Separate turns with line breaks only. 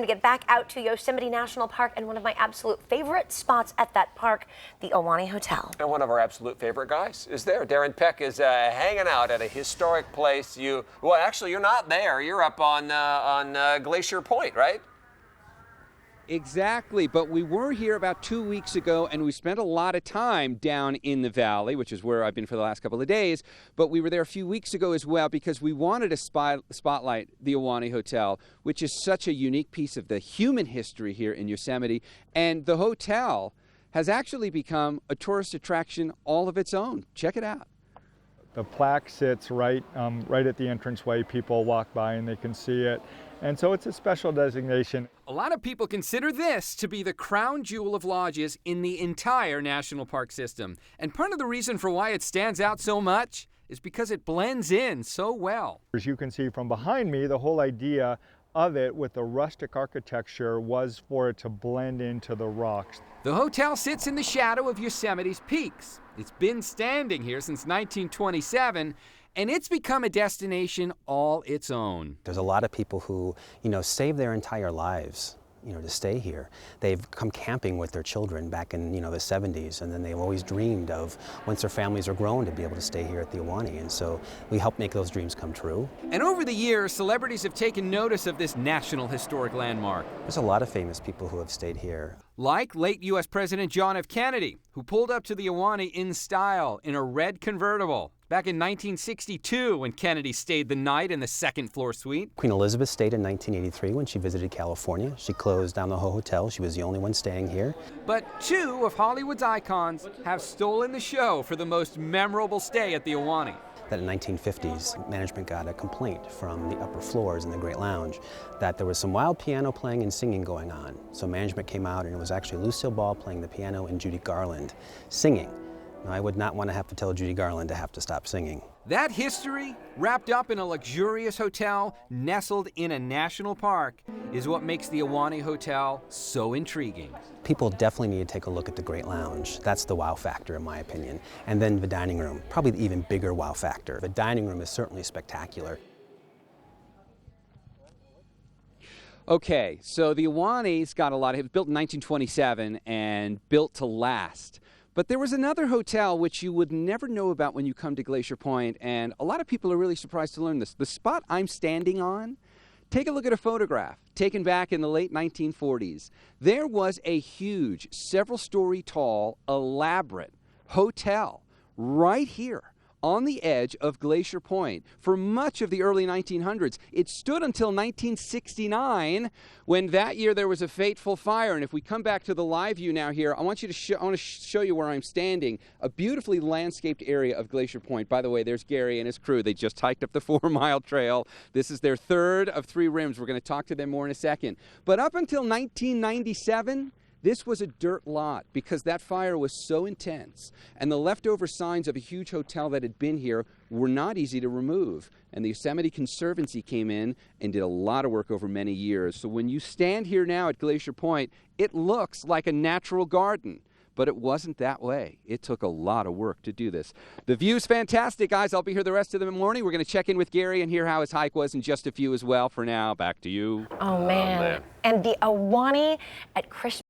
To get back out to Yosemite National Park and one of my absolute favorite spots at that park, the Ahwahnee Hotel.
And one of our absolute favorite guys is there. Darren Peck is hanging out at a historic place. Well, actually, you're not there. You're up on Glacier Point, right?
Exactly, but we were here about 2 weeks ago, and we spent a lot of time down in the valley, which is where I've been for the last couple of days. But we were there a few weeks ago as well because we wanted to spotlight the Ahwahnee Hotel, which is such a unique piece of the human history here in Yosemite. And the hotel has actually become a tourist attraction all of its own. Check it out.
The plaque sits right at the entranceway. People walk by and they can see it. And so it's a special designation.
A lot of people consider this to be the crown jewel of lodges in the entire national park system. And part of the reason for why it stands out so much is because it blends in so well.
As you can see from behind me, the whole idea of it with the rustic architecture was for it to blend into the rocks.
The hotel sits in the shadow of Yosemite's peaks. It's been standing here since 1927, and it's become a destination all its own.
There's a lot of people who, save their entire lives, to stay here. They've come camping with their children back in, the 70s, and then they've always dreamed of, once their families are grown, to be able to stay here at the Ahwahnee. And so we help make those dreams come true.
And over the years, celebrities have taken notice of this National Historic Landmark.
There's a lot of famous people who have stayed here.
Like late U.S. President John F. Kennedy, who pulled up to the Ahwahnee in style in a red convertible. Back in 1962, when Kennedy stayed the night in the second-floor suite.
Queen Elizabeth stayed in 1983 when she visited California. She closed down the whole hotel. She was the only one staying here.
But two of Hollywood's icons have stolen the show for the most memorable stay at the Ahwahnee.
That in the 1950s, management got a complaint from the upper floors in the Great Lounge that there was some wild piano playing and singing going on. So management came out, and it was actually Lucille Ball playing the piano and Judy Garland singing. Now, I would not want to have to tell Judy Garland to have to stop singing.
That history, wrapped up in a luxurious hotel nestled in a national park, is what makes the Ahwahnee Hotel so intriguing.
People definitely need to take a look at the Great Lounge. That's the wow factor, in my opinion. And then the dining room, probably the even bigger wow factor. The dining room is certainly spectacular.
Okay, so the Ahwahnee's got a lot of, it was built in 1927 and built to last. But there was another hotel which you would never know about when you come to Glacier Point, and a lot of people are really surprised to learn this. The spot I'm standing on, take a look at a photograph taken back in the late 1940s. There was a huge, several-story tall, elaborate hotel right here on the edge of Glacier Point for much of the early 1900s. It stood until 1969, when that year there was a fateful fire. And if we come back to the live view now here, I want to show you where I'm standing, a beautifully landscaped area of Glacier Point. By the way, there's Gary and his crew. They just hiked up the 4-mile trail. This is their third of 3 rims. We're going to talk to them more in a second. But up until 1997, this was a dirt lot because that fire was so intense, and the leftover signs of a huge hotel that had been here were not easy to remove. And the Yosemite Conservancy came in and did a lot of work over many years. So when you stand here now at Glacier Point, it looks like a natural garden. But it wasn't that way. It took a lot of work to do this. The view's fantastic, guys. I'll be here the rest of the morning. We're going to check in with Gary and hear how his hike was in just a few as well. For now, back to you.
Oh, man. And the Ahwahnee at Christmas.